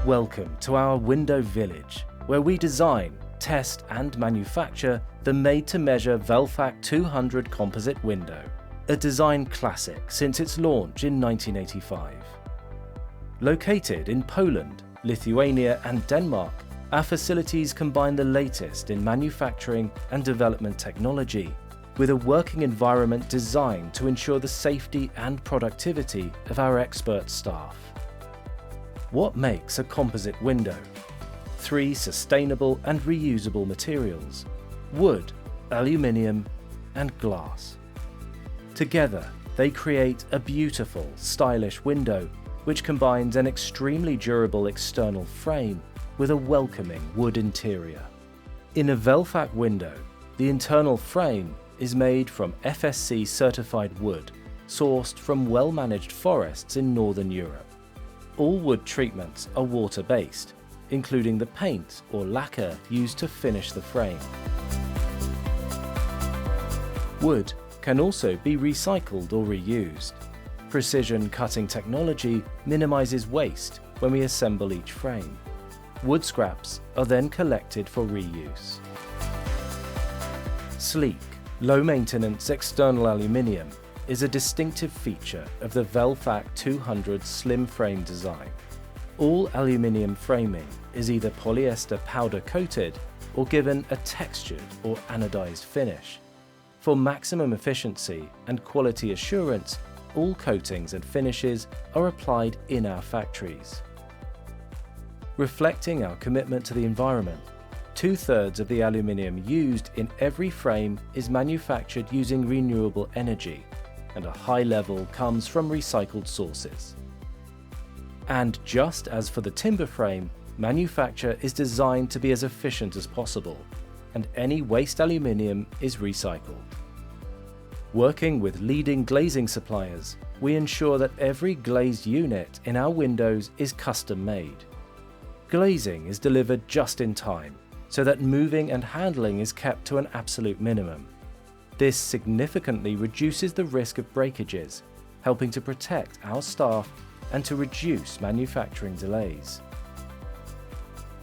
Welcome to our Window Village, where we design, test and manufacture the made-to-measure VELFAC 200 composite window, a design classic since its launch in 1985. Located in Poland, Lithuania and Denmark, our facilities combine the latest in manufacturing and development technology with a working environment designed to ensure the safety and productivity of our expert staff. What makes a composite window? 3 sustainable and reusable materials: wood, aluminium, and glass. Together, they create a beautiful, stylish window which combines an extremely durable external frame with a welcoming wood interior. In a VELFAC window, the internal frame is made from FSC certified wood, sourced from well-managed forests in Northern Europe. All wood treatments are water-based, including the paint or lacquer used to finish the frame. Wood can also be recycled or reused. Precision cutting technology minimizes waste when we assemble each frame. Wood scraps are then collected for reuse. Sleek, low-maintenance external aluminium is a distinctive feature of the VELFAC 200 slim frame design. All aluminium framing is either polyester powder coated or given a textured or anodized finish. For maximum efficiency and quality assurance, all coatings and finishes are applied in our factories. Reflecting our commitment to the environment, 2/3 of the aluminium used in every frame is manufactured using renewable energy, and a high level comes from recycled sources. And just as for the timber frame, manufacture is designed to be as efficient as possible, and any waste aluminium is recycled. Working with leading glazing suppliers, we ensure that every glazed unit in our windows is custom made. Glazing is delivered just in time, so that moving and handling is kept to an absolute minimum. This significantly reduces the risk of breakages, helping to protect our staff and to reduce manufacturing delays.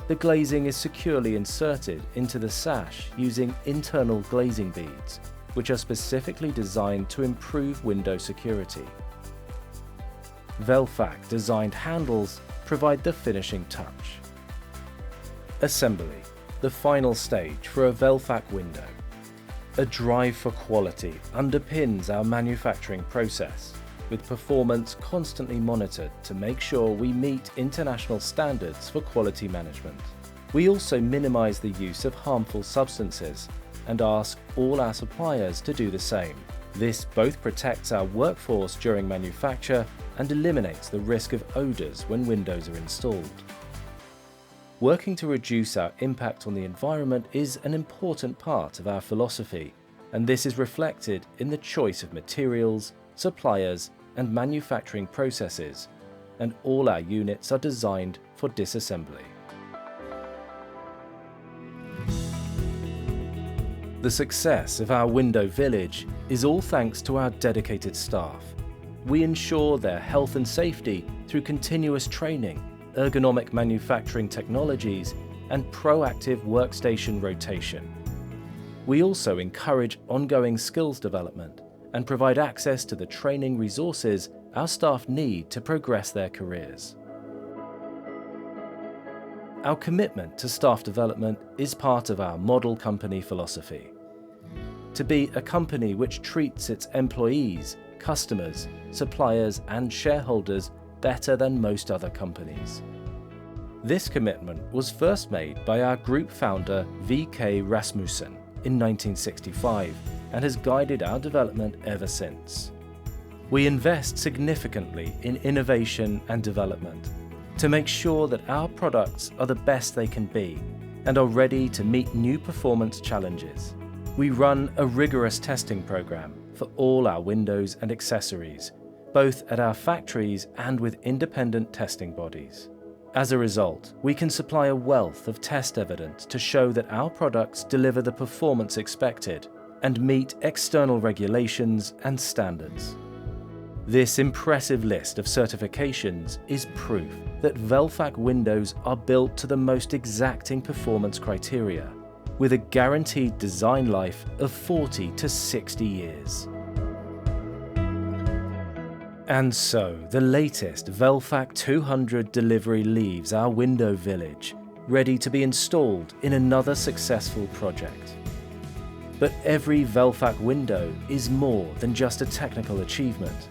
The glazing is securely inserted into the sash using internal glazing beads, which are specifically designed to improve window security. VELFAC designed handles provide the finishing touch. Assembly, the final stage for a VELFAC window. A drive for quality underpins our manufacturing process, with performance constantly monitored to make sure we meet international standards for quality management. We also minimize the use of harmful substances and ask all our suppliers to do the same. This both protects our workforce during manufacture and eliminates the risk of odors when windows are installed. Working to reduce our impact on the environment is an important part of our philosophy, and this is reflected in the choice of materials, suppliers, and manufacturing processes, and all our units are designed for disassembly. The success of our Window Village is all thanks to our dedicated staff. We ensure their health and safety through continuous training, ergonomic manufacturing technologies, and proactive workstation rotation. We also encourage ongoing skills development and provide access to the training resources our staff need to progress their careers. Our commitment to staff development is part of our model company philosophy. To be a company which treats its employees, customers, suppliers, and shareholders better than most other companies. This commitment was first made by our group founder V.K. Rasmussen in 1965 and has guided our development ever since. We invest significantly in innovation and development to make sure that our products are the best they can be and are ready to meet new performance challenges. We run a rigorous testing program for all our windows and accessories, both at our factories and with independent testing bodies. As a result, we can supply a wealth of test evidence to show that our products deliver the performance expected and meet external regulations and standards. This impressive list of certifications is proof that VELFAC windows are built to the most exacting performance criteria, with a guaranteed design life of 40 to 60 years. And so, the latest VELFAC 200 delivery leaves our window village, ready to be installed in another successful project. But every VELFAC window is more than just a technical achievement.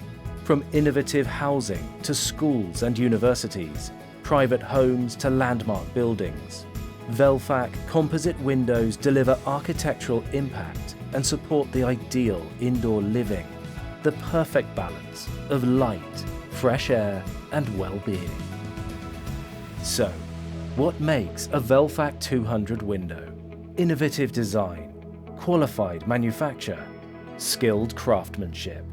From innovative housing to schools and universities, private homes to landmark buildings, VELFAC composite windows deliver architectural impact and support the ideal indoor living, the perfect balance of light, fresh air and well-being. So, what makes a VELFAC 200 window? Innovative design, qualified manufacture, skilled craftsmanship.